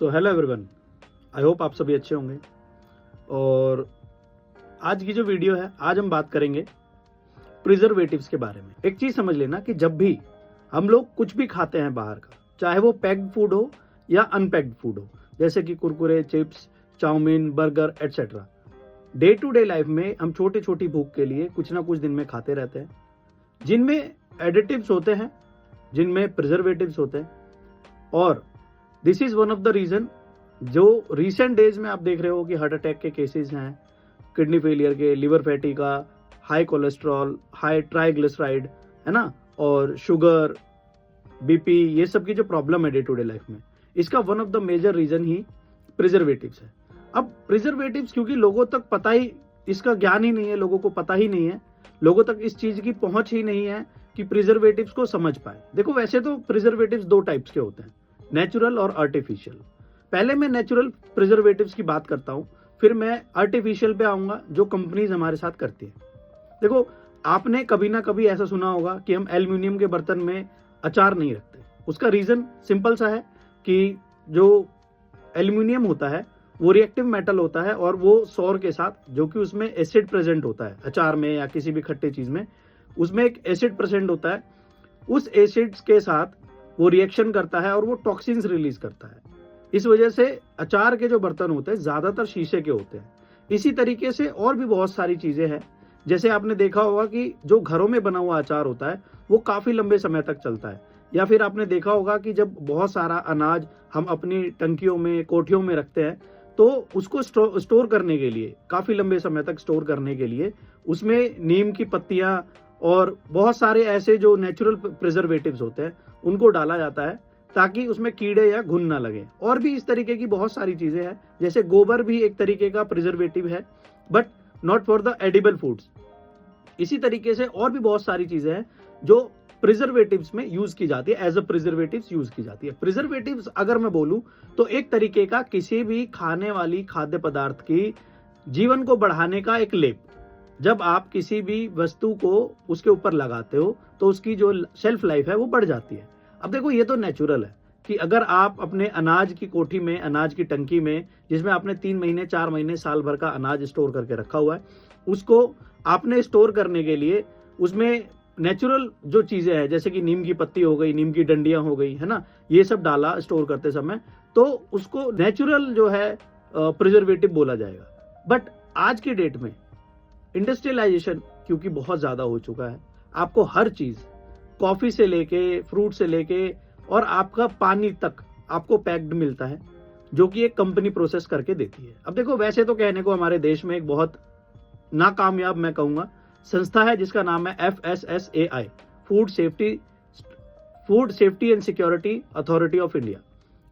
So hello everyone, I hope आप सभी अच्छे होंगे। और आज की जो वीडियो है, आज हम बात करेंगे प्रिजर्वेटिव्स के बारे में। एक चीज समझ लेना कि जब भी हम लोग कुछ भी खाते हैं बाहर का, चाहे वो पैक्ड फूड हो या अनपैक्ड फूड हो, जैसे कि Kurkure, chips, chowmein, burger etcetera, day to day life में हम छोटी छोटी भूख के लिए कुछ ना कुछ दिन में खाते रहते हैं, जिनमें एडिटिव्स होते हैं, जिनमें प्रिजर्वेटिव्स होते हैं। और this is one of the reason जो रिसेंट डेज में आप देख रहे हो कि हार्ट अटैक के केसेस हैं, किडनी फेलियर के, लिवर फैटी का, हाई कोलेस्ट्रॉल, हाई ट्राइग्लिसराइड, है ना, और शुगर, बीपी, ये सब की जो प्रॉब्लम है डे टू डे लाइफ में, इसका one of the major reason ही प्रिजर्वेटिव्स है। अब प्रिजर्वेटिव्स क्योंकि लोगों तक पता ही, इसका ज्ञान ही नहीं है, लोगों को पता ही नहीं है, लोगों तक इस चीज की पहुंच ही नहीं है कि प्रिजर्वेटिव्स को समझ पाए। देखो, वैसे तो प्रिजर्वेटिव्स दो टाइप्स के होते हैं, नेचुरल और आर्टिफिशियल। पहले मैं नेचुरल प्रिजर्वेटिव्स की बात करता हूं, फिर मैं आर्टिफिशियल पे आऊंगा जो कंपनीज हमारे साथ करती है। देखो, आपने कभी ना कभी ऐसा सुना होगा कि हम एल्यूमिनियम के बर्तन में अचार नहीं रखते। उसका रीजन सिंपल सा है कि जो एल्यूमिनियम होता है वो रिएक्टिव मेटल होता है, और वो सौर के साथ, जो कि उसमें एसिड प्रेजेंट होता है, अचार में या किसी भी खट्टे चीज में उसमें एक एसिड प्रेजेंट होता है, उस एसिड्स के साथ वो रिएक्शन करता है और वो टॉक्सिन्स रिलीज करता है। इस वजह से अचार के जो बर्तन होते हैं ज्यादातर शीशे के होते हैं। इसी तरीके से और भी बहुत सारी चीजें हैं, जैसे आपने देखा होगा कि जो घरों में बना हुआ अचार होता है वो काफी लंबे समय तक चलता है। या फिर आपने देखा होगा कि जब बहुत सारा अनाज हम अपनी टंकियों में, कोठियों में रखते हैं, तो उसको स्टोर करने के लिए, काफी लंबे समय तक स्टोर करने के लिए, उसमें नीम की पत्तियां और बहुत सारे ऐसे जो नेचुरल प्रिजर्वेटिव्स होते हैं उनको डाला जाता है, ताकि उसमें कीड़े या घुन ना लगे। और भी इस तरीके की बहुत सारी चीजें हैं, जैसे गोबर भी एक तरीके का प्रिजर्वेटिव है, but not for the edible foods. इसी तरीके से और भी बहुत सारी चीजें हैं जो प्रिजर्वेटिव्स में यूज की जाती है, एज अ प्रिजर्वेटिव्स यूज की जाती है। प्रिजर्वेटिव्स अगर मैं बोलूं तो एक तरीके का किसी भी खाने वाली खाद्य पदार्थ की जीवन को बढ़ाने का एक लेप। जब आप किसी भी वस्तु को उसके ऊपर लगाते हो तो उसकी जो शेल्फ लाइफ है वो बढ़ जाती है। अब देखो, ये तो नेचुरल है कि अगर आप अपने अनाज की कोठी में, अनाज की टंकी में, जिसमें आपने 3 महीने, 4 महीने, साल भर का अनाज स्टोर करके रखा हुआ है, उसको आपने स्टोर करने के लिए उसमें नेचुरल जो चीजें हैं, जैसे कि नीम की पत्ती हो गई, नीम की डंडियां हो गई, है ना, ये सब डाला स्टोर करते समय, तो उसको नेचुरल जो है प्रिजर्वेटिव बोला जाएगा। बट आज की डेट में इंडस्ट्रियलाइजेशन क्योंकि बहुत ज्यादा हो चुका है, आपको हर चीज, कॉफी से लेके, फ्रूट से लेके और आपका पानी तक आपको पैक्ड मिलता है, जो कि एक कंपनी प्रोसेस करके देती है। अब देखो, वैसे तो कहने को हमारे देश में एक बहुत नाकामयाब, मैं कहूंगा, संस्था है जिसका नाम है FSSAI, food safety and security authority of India.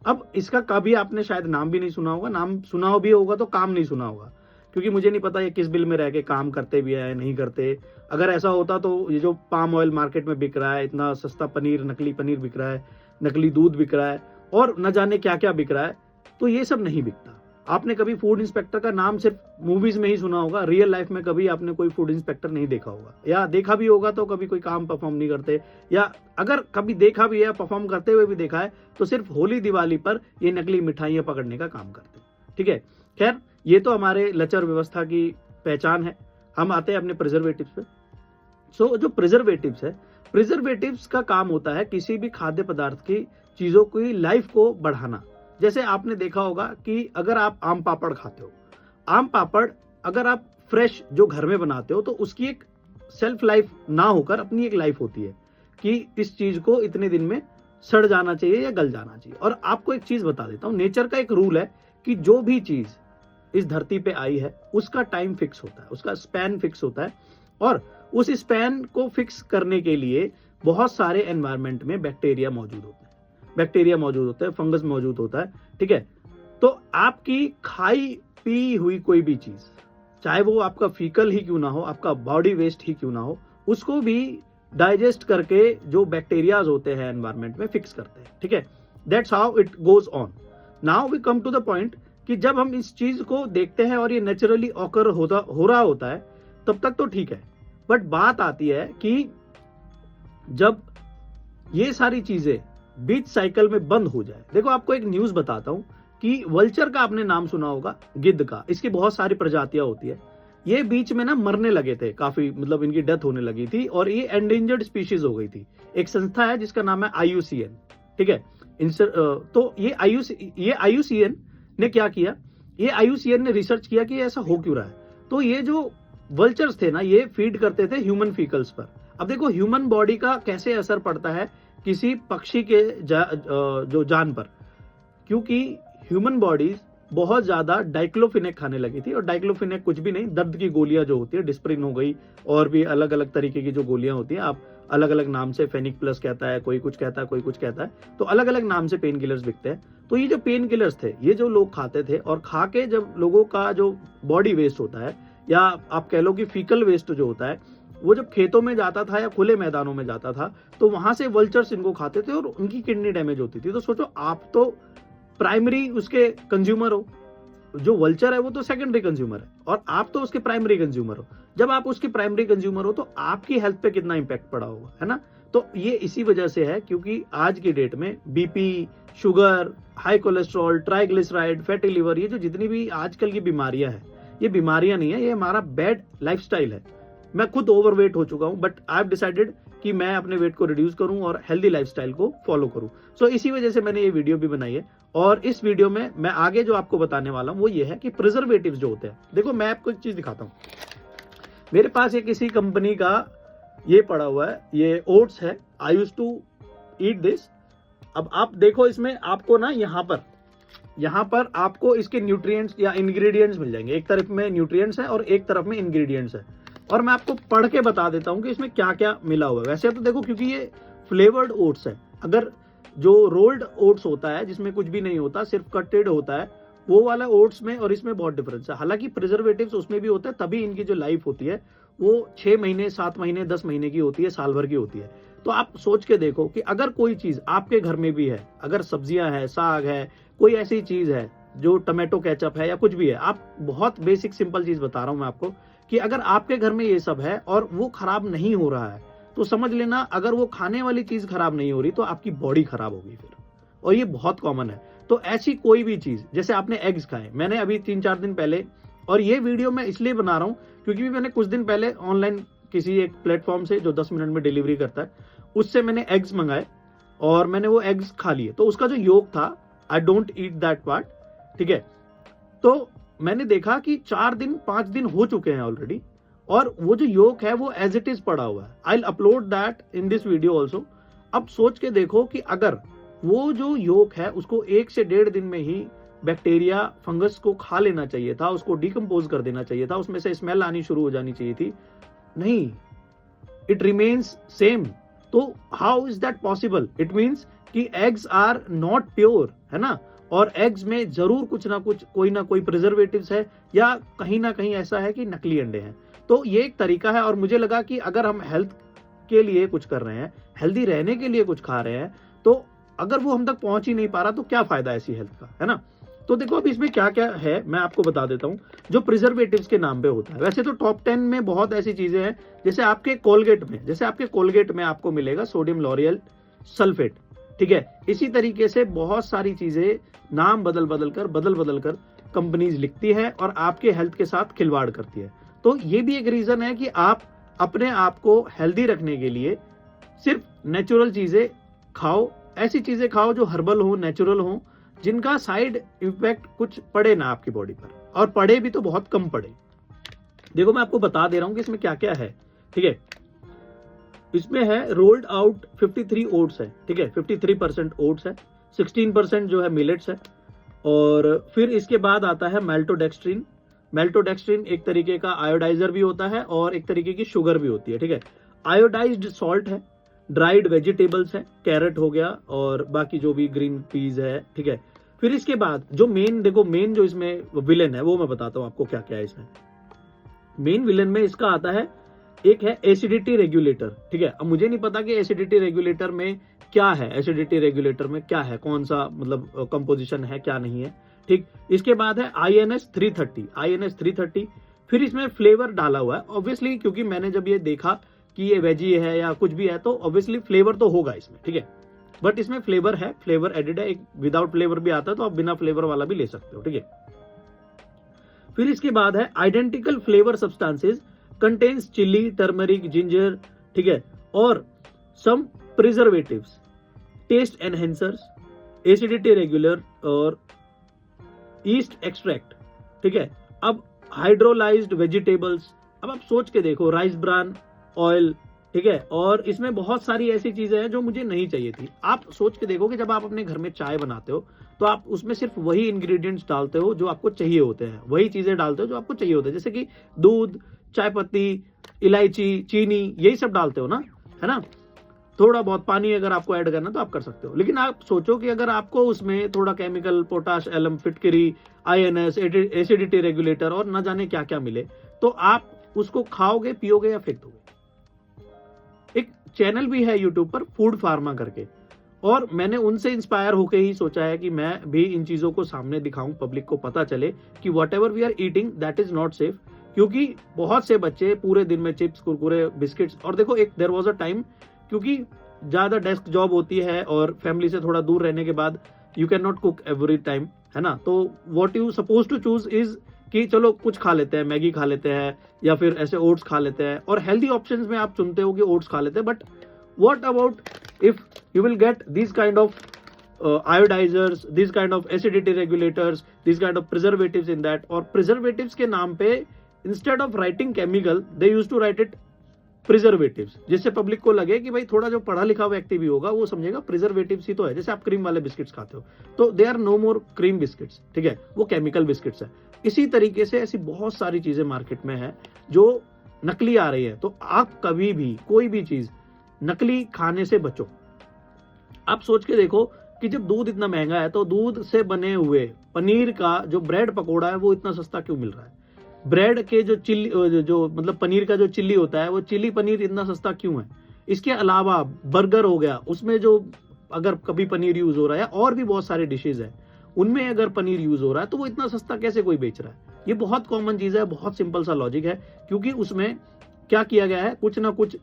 अब इसका कभी आपने शायद नाम भी नहीं सुना होगा, नाम सुना भी होगा तो काम नहीं सुना होगा, क्योंकि मुझे नहीं पता ये किस बिल में रह के काम करते भी है नहीं करते। अगर ऐसा होता तो ये जो पाम ऑयल मार्केट में बिक रहा है, इतना सस्ता पनीर, नकली पनीर बिक रहा है, नकली दूध बिक रहा है और न जाने क्या क्या बिक रहा है, तो ये सब नहीं बिकता। आपने कभी फूड इंस्पेक्टर का नाम सिर्फ मूवीज में ही सुना होगा, रियल लाइफ में कभी आपने कोई फूड इंस्पेक्टर नहीं देखा होगा, या देखा भी होगा तो कभी कोई काम परफॉर्म नहीं करते, या अगर कभी देखा भी है, परफॉर्म करते हुए भी देखा है, तो सिर्फ होली दिवाली पर ये नकली मिठाइयां पकड़ने का काम करते हैं। ठीक है, खैर, ये तो हमारे लचर व्यवस्था की पहचान है। हम आते हैं अपने प्रिजर्वेटिव्स पे। सो जो प्रिजर्वेटिव्स है, प्रिजर्वेटिव्स का काम होता है किसी भी खाद्य पदार्थ की चीजों की लाइफ को बढ़ाना। जैसे आपने देखा होगा कि अगर आप आम पापड़ खाते हो, आम पापड़ अगर आप फ्रेश जो घर में बनाते हो, तो उसकी एक सेल्फ लाइफ ना होकर अपनी एक लाइफ होती है कि इस चीज को इतने दिन में सड़ जाना चाहिए या गल जाना चाहिए। और आपको एक चीज बता देता हूं, नेचर का एक रूल है कि जो भी चीज इस धरती पे आई है उसका टाइम फिक्स होता है, उसका स्पैन फिक्स होता है, और उस स्पैन को फिक्स करने के लिए बहुत सारे एनवायरनमेंट में बैक्टीरिया मौजूद होते हैं, फंगस मौजूद होता है। ठीक है, तो आपकी खाई पी हुई कोई भी चीज, चाहे वो आपका फीकल ही क्यों ना हो, आपका बॉडी वेस्ट ही क्यों ना हो, उसको भी डाइजेस्ट करके जो बैक्टीरियाज होते हैं एनवायरनमेंट में फिक्स करते हैं। ठीक है, that's how it goes on. Now we come to the point कि जब हम इस चीज को देखते हैं और ये नेचुरली ऑकर हो रहा होता है, तब तक तो ठीक है। बट बात आती है कि जब ये सारी चीजें बीच साइकिल में बंद हो जाए। देखो आपको एक न्यूज बताता हूं कि वल्चर का आपने नाम सुना होगा, गिद्ध का, इसकी बहुत सारी प्रजातियां होती है। ये बीच में ना मरने लगे थे काफी, मतलब इनकी डेथ होने लगी थी और ये एंडेंजर्ड स्पीशीज हो गई थी। एक संस्था है जिसका नाम है IUCN, ठीक है। तो ये IUCN ने क्या किया, ये IUCN ने रिसर्च किया कि ऐसा हो क्यों रहा है। तो ये जो वल्चर्स थे ना, ये फीड करते थे ह्यूमन फीकल्स पर। अब देखो ह्यूमन बॉडी का कैसे असर पड़ता है किसी पक्षी के जो जान पर, क्योंकि ह्यूमन बॉडीज बहुत ज्यादा डाइक्लोफिनेक खाने लगी थी। और डाइक्लोफिनेक कुछ भी नहीं, दर्द की गोलियां जो होती है, डिस्प्रिन हो गई और भी अलग अलग तरीके की जो गोलियां होती हैं, आप अलग अलग नाम से, फेनिक प्लस कहता है, कोई कुछ कहता है, कोई कुछ कहता है, तो अलग अलग नाम से पेन किलर्स बिकते हैं। तो ये जो पेन किलर्स थे, ये जो लोग खाते थे, और खा के जब लोगों का जो बॉडी वेस्ट होता है, या आप कह लो कि फीकल वेस्ट जो होता है, वो जब खेतों में जाता था या खुले मैदानों में जाता था, तो वहां से वल्चर्स इनको खाते थे और उनकी किडनी डैमेज होती थी। तो सोचो, आप तो प्राइमरी उसके कंज्यूमर हो, जो वल्चर है वो तो सेकेंडरी कंज्यूमर है, और आप तो उसके प्राइमरी कंज्यूमर हो। जब आप उसके प्राइमरी कंज्यूमर हो तो आपकी हेल्थ पे कितना इंपैक्ट पड़ा होगा, है ना। तो ये इसी वजह से है, क्योंकि आज की डेट में BP, sugar, high cholesterol, triglyceride, fatty liver, ये जो जितनी भी आजकल की बीमारियां हैं, ये बीमारियां नहीं है, ये हमारा बैड लाइफस्टाइल है। मैं खुद ओवरवेट हो चुका हूं, बट आई हैव डिसाइडेड कि मैं अपने वेट को रिड्यूस करूं और हेल्दी लाइफस्टाइल को फॉलो करूं। सो इसी वजह से मैंने ये वीडियो भी बनाई है। और इस वीडियो में मैं आगे जो आपको बताने वाला हूं वो ये है कि प्रिजर्वेटिव्स जो होते हैं, देखो मैं आपको एक चीज दिखाता हूं। मेरे पास ये किसी कंपनी का ये पड़ा हुआ है, ये ओट्स है। I used to eat this. अब आप देखो, इसमें आपको ना यहाँ पर आपको इसके न्यूट्रिएंट्स या इंग्रेडिएंट्स मिल जाएंगे। एक तरफ में न्यूट्रिएंट्स है और एक तरफ में इंग्रेडिएंट्स है, और मैं आपको पढ़ के बता देता हूं कि इसमें क्या क्या मिला हुआ है। वैसे तो देखो, क्योंकि ये फ्लेवर्ड ओट्स है, अगर जो रोल्ड ओट्स होता है जिसमें कुछ भी नहीं होता, सिर्फ कटेड होता है, वो वाला ओट्स में और इसमें बहुत डिफरेंस है। हालांकि प्रिजर्वेटिव्स उसमें भी होता है, तभी इनकी जो लाइफ होती है वो 6 महीने, 7 महीने, 10 महीने की होती है, साल भर की होती है। तो आप सोच के देखो कि अगर कोई चीज आपके घर में भी है, अगर सब्जियां है, साग है, कोई ऐसी चीज है जो टमाटो केचप है या कुछ भी है, आप बहुत बेसिक सिंपल चीज बता रहा हूं मैं आपको, कि अगर आपके घर में ये सब है और वो खराब नहीं हो रहा है, तो समझ लेना, अगर वो खाने वाली चीज खराब नहीं हो रही तो आपकी बॉडी खराब होगी फिर। और ये बहुत कॉमन है। तो ऐसी कोई भी चीज, जैसे आपने एग्स खाए, मैंने अभी 3-4 दिन पहले, और ये वीडियो मैं इसलिए बना रहा हूं क्योंकि मैंने कुछ दिन पहले ऑनलाइन किसी एक प्लेटफॉर्म से जो 10 मिनट में डिलीवरी करता है, उससे मैंने एग्स मंगाए और मैंने वो एग्स खा लिए। तो उसका जो योक था, I don't eat that part, ठीक है। तो मैंने देखा कि 4 दिन 5 दिन हो चुके हैं ऑलरेडी, और वो जो योक है वो एज इट इज पड़ा हुआ है। I will upload that in this video also. अब सोच के देखो कि अगर वो जो योक है उसको 1 से 1.5 दिन में ही बैक्टीरिया, फंगस को खा लेना चाहिए था, उसको डिकम्पोज कर देना चाहिए था, उसमें से स्मेल आनी शुरू हो जानी चाहिए थी, नहीं, इट रिमेन्स सेम। तो how is that possible? It means कि एग्स आर नॉट प्योर, है ना। और एग्स में जरूर कुछ ना कुछ, कोई ना कोई प्रिजर्वेटिव्स है, या कहीं ना कहीं ऐसा है कि नकली अंडे हैं। तो ये एक तरीका है। और मुझे लगा कि अगर हम हेल्थ के लिए कुछ कर रहे हैं, हेल्दी रहने के लिए कुछ खा रहे हैं, तो अगर वो हम तक पहुंच ही नहीं पा रहा तो क्या फायदा ऐसी हेल्थ का, है ना। तो देखो अब इसमें क्या क्या है मैं आपको बता देता हूं जो प्रिजर्वेटिव्स के नाम पे होता है। वैसे तो टॉप 10 में बहुत ऐसी चीजें हैं, जैसे आपके कोलगेट में आपको मिलेगा सोडियम लॉरियल सल्फेट, ठीक है। इसी तरीके से बहुत सारी चीजें नाम बदल बदल कर कंपनीज लिखती है और आपके हेल्थ के साथ खिलवाड़ करती है। तो ये भी एक रीजन है कि आप अपने आप को हेल्दी रखने के लिए सिर्फ नेचुरल चीजें खाओ, ऐसी चीजें खाओ जो हर्बल हो, नेचुरल हो, जिनका साइड इफेक्ट कुछ पड़े ना आपकी बॉडी पर, और पड़े भी तो बहुत कम पड़े। देखो मैं आपको बता दे रहा हूं कि इसमें क्या क्या है, ठीक है। इसमें है रोल्ड आउट 53 ओट्स है, ठीक है, 53% ओट्स है, 16% जो है मिलेट्स है, और फिर इसके बाद आता है माल्टोडेक्स्ट्रिन। माल्टोडेक्स्ट्रिन एक तरीके का आयोडाइजर भी होता है और एक तरीके की शुगर भी होती है, ठीक है। आयोडाइज्ड सॉल्ट है, ड्राइड वेजिटेबल्स है, कैरेट हो गया और बाकी जो भी ग्रीन पीज है, ठीक है। फिर इसके बाद जो मेन जो इसमें विलेन है वो मैं बताता हूं आपको क्या क्या है इसमें। मेन विलेन में इसका आता है, एक है एसिडिटी रेगुलेटर, ठीक है। अब मुझे नहीं पता कि एसिडिटी रेगुलेटर में क्या है, एसिडिटी रेगुलेटर में क्या है, कौन सा मतलब कंपोजिशन है, क्या नहीं है, ठीक। इसके बाद है INS 330। फिर इसमें फ्लेवर डाला हुआ है, ऑब्वियसली क्योंकि मैंने जब ये देखा कि ये वेजी है या कुछ भी है तो ऑब्वियसली फ्लेवर तो होगा इसमें, ठीक है। बट इसमें फ्लेवर है, फ्लेवर एडिड है, एक विदाउट फ्लेवर भी आता है, तो आप बिना फ्लेवर वाला भी ले सकते हो, ठीक है। फिर इसके बाद है identical flavour substances contains chilli, turmeric, ginger, ठीक है, और some preservatives, taste enhancers, acidity regular और ईस्ट एक्सट्रैक्ट, ठीक है। अब हाइड्रोलाइज्ड वेजिटेबल्स, अब आप सोच के देखो, राइस ब्रान ऑयल, ठीक है, और इसमें बहुत सारी ऐसी चीजें हैं जो मुझे नहीं चाहिए थी। आप सोच के देखो कि जब आप अपने घर में चाय बनाते हो तो आप उसमें सिर्फ वही इंग्रेडिएंट्स डालते हो जो आपको चाहिए होते हैं, वही चीजें डालते हो जो आपको चाहिए होते हैं, जैसे कि दूध, चाय पत्ती, इलायची, चीनी, यही सब डालते हो ना, है ना। थोड़ा बहुत पानी अगर आपको ऐड करना तो आप कर सकते हो। लेकिन आप सोचो कि अगर आपको उसमें थोड़ा केमिकल, पोटाश, एलम, फिटकरी, आईएनएस, एसिडिटी रेगुलेटर और न जाने क्या क्या मिले, तो आप उसको खाओगे, पियोगे या फेंक दोगे। एक चैनल भी है यूट्यूब पर, फूड फार्मा करके, और मैंने उनसे इंस्पायर होकर ही सोचा है कि मैं भी इन चीजों को सामने दिखाऊं, पब्लिक को पता चले कि whatever we are eating that is not safe. क्योंकि बहुत से बच्चे पूरे दिन में चिप्स, कुरकुरे, बिस्किट्स, और देखो एक देयर वाज अ टाइम, क्योंकि ज्यादा डेस्क जॉब होती है और फैमिली से थोड़ा दूर रहने के बाद you can not cook every time, है ना। तो what you suppose to choose is कि चलो कुछ खा लेते हैं, मैगी खा लेते हैं या फिर ऐसे ओट्स खा लेते हैं, और हेल्दी ऑप्शंस में आप चुनते हो कि ओट्स खा लेते हैं। But what about if you will get this kind of iodizers, these kind of acidity regulators, these kind of preservatives in that, और preservatives के नाम पे instead of writing chemical they used to write it preservatives, जिससे public को लगे कि भाई थोड़ा जो पढ़ा लिखा व्यक्ति भी होगा वो समझेगा प्रिजर्वेटिव्स ही तो है। जैसे आप क्रीम वाले बिस्किट्स खाते हो तो they are no more cream biscuits, ठीक है, वो केमिकल बिस्किट्स है। इसी तरीके से ऐसी बहुत सारी चीजें मार्केट में है जो नकली आ रही है। तो आप कभी भी कोई भी चीज नकली खाने से बचो। आप सोच के देखो कि जब दूध इतना महंगा है तो दूध से बने हुए पनीर का जो ब्रेड पकोड़ा है वो इतना सस्ता क्यों मिल रहा है? ब्रेड के जो चिल्ली, जो मतलब पनीर का जो चिल्ली होता है, वो चिल्ली पनीर इतना सस्ता क्यों है? इसके अलावा बर्गर हो गया, उसमें जो अगर कभी पनीर यूज हो रहा है, और भी बहुत सारे डिशेज है उनमें अगर पनीर यूज हो रहा है, तो वो इतना सस्ता कैसे कोई बेच रहा है? ये बहुत कॉमन चीज है, बहुत सिंपल सा लॉजिक है, क्योंकि उसमें क्या किया गया है, कुछ ना कुछ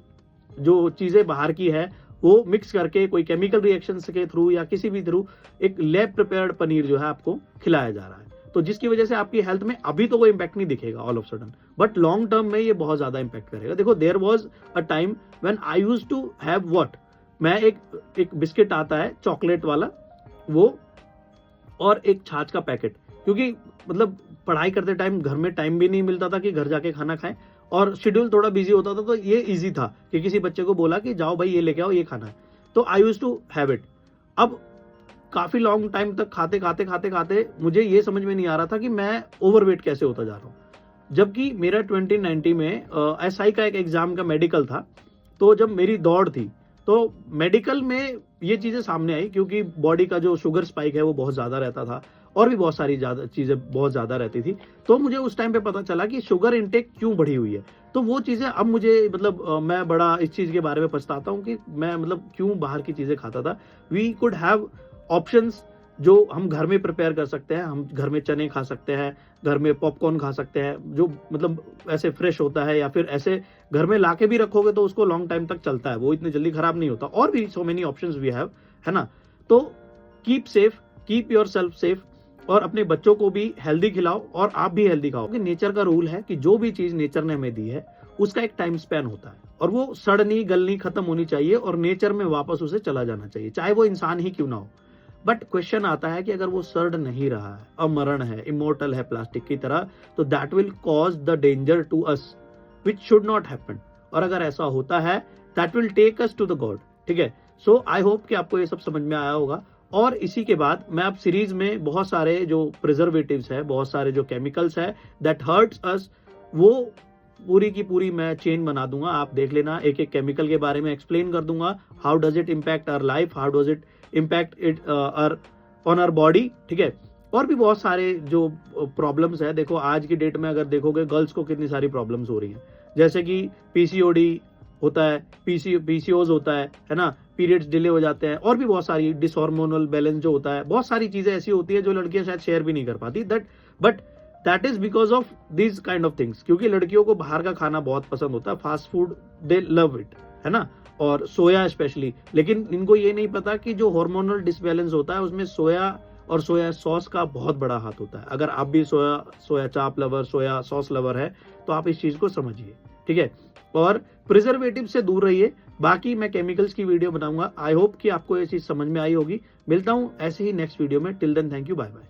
जो चीजें बाहर की है वो मिक्स करके कोई केमिकल रिएक्शन के थ्रू या किसी भी थ्रू एक लैब प्रिपेयर्ड पनीर जो है आपको खिलाया जा रहा है। तो जिसकी वजह से आपकी हेल्थ में अभी तो कोई इंपैक्ट नहीं दिखेगा all of sudden, but long term में ये बहुत ज्यादा इंपैक्ट करेगा। देखो, there was a time when I used to have what, मैं एक बिस्किट आता है चॉकलेट वाला, वो और एक छाछ का पैकेट, क्योंकि मतलब पढ़ाई करते टाइम घर में टाइम भी नहीं मिलता था कि घर जाके खाना खाएं, और शेड्यूल थोड़ा बिजी होता था, तो ये इजी था कि किसी बच्चे को बोला कि जाओ भाई ये लेके आओ, ये खाना है, तो I used to have it. अब काफी लॉन्ग टाइम तक खाते खाते मुझे ये समझ में नहीं आ रहा था कि मैं ओवरवेट कैसे होता जा रहा हूँ। जबकि मेरा 2090 में SI का एक एग्जाम का मेडिकल था, तो जब मेरी दौड़ थी तो मेडिकल में ये चीजें सामने आई, क्योंकि बॉडी का जो शुगर स्पाइक है वो बहुत ज्यादा रहता था, और भी बहुत सारी ज्यादा चीजें बहुत ज्यादा रहती थी। तो मुझे उस टाइम पे पता चला कि शुगर इनटेक क्यों बढ़ी हुई है। तो वो चीजें अब मुझे मतलब मैं बड़ा इस चीज के बारे में पछताता हूँ कि मैं मतलब क्यों बाहर की चीजें खाता था। वी कुड हैव ऑप्शंस जो हम घर में प्रिपेयर कर सकते हैं। हम घर में चने खा सकते हैं, घर में पॉपकॉर्न खा सकते हैं, जो मतलब ऐसे फ्रेश होता है, या फिर ऐसे घर में लाके भी रखोगे तो उसको लॉन्ग टाइम तक चलता है, वो इतनी जल्दी खराब नहीं होता। और भी so many options we have, है ना। तो keep safe, keep yourself safe, और अपने बच्चों को भी हेल्दी खिलाओ और आप भी हेल्दी खाओ। क्योंकि नेचर का रूल है कि जो भी चीज नेचर ने हमें दी है उसका एक टाइम स्पैन होता है, और वो सड़नी गलनी खत्म होनी चाहिए और नेचर में वापस उसे चला जाना चाहिए, चाहे वो इंसान ही क्यों ना हो। बट क्वेश्चन आता है कि अगर वो सड़ नहीं रहा है, अमरण है, इमोर्टल है प्लास्टिक की तरह, तो that will cause the danger to us which should not happen. और अगर ऐसा होता है that will take us to the god, ठीक है। सो आई होप कि आपको ये सब समझ में आया होगा। और इसी के बाद मैं अब सीरीज में बहुत सारे जो प्रिजर्वेटिव्स है, बहुत सारे जो केमिकल्स है दैट हर्ट्स अस, वो पूरी की पूरी मैं चेन बना दूंगा। आप देख लेना, एक एक केमिकल के बारे में एक्सप्लेन कर दूंगा, how does it impact our life, how does it impact it on our body, ठीक है। और भी बहुत सारे जो प्रॉब्लम्स है, देखो आज की डेट में अगर देखोगे गर्ल्स को कितनी सारी प्रॉब्लम्स हो रही हैं, जैसे कि PCOD होता है, PCOS होता है ना, पीरियड्स डिले हो जाते हैं, और भी बहुत सारी डिसहार्मोनल बैलेंस जो होता है, बहुत सारी चीजें ऐसी होती है जो लड़कियां शायद शेयर भी नहीं कर पाती, but that is because of this kind of things. क्योंकि लड़कियों को बाहर का खाना बहुत पसंद होता है, fast food, they love it, है ना, और सोया स्पेशली। लेकिन इनको ये नहीं पता कि जो हार्मोनल डिसबैलेंस होता है उसमें सोया और सोया सॉस का बहुत बड़ा हाथ होता है। अगर आप भी सोया चाप लवर, सोया सॉस लवर है तो आप इस चीज को समझिए, ठीक है। और प्रिजर्वेटिव से दूर रहिए। बाकी मैं केमिकल्स की वीडियो बनाऊंगा। आई होप कि आपको ये चीज समझ में आई होगी। मिलता हूं ऐसे ही नेक्स्ट वीडियो में। Till then thank you, bye bye.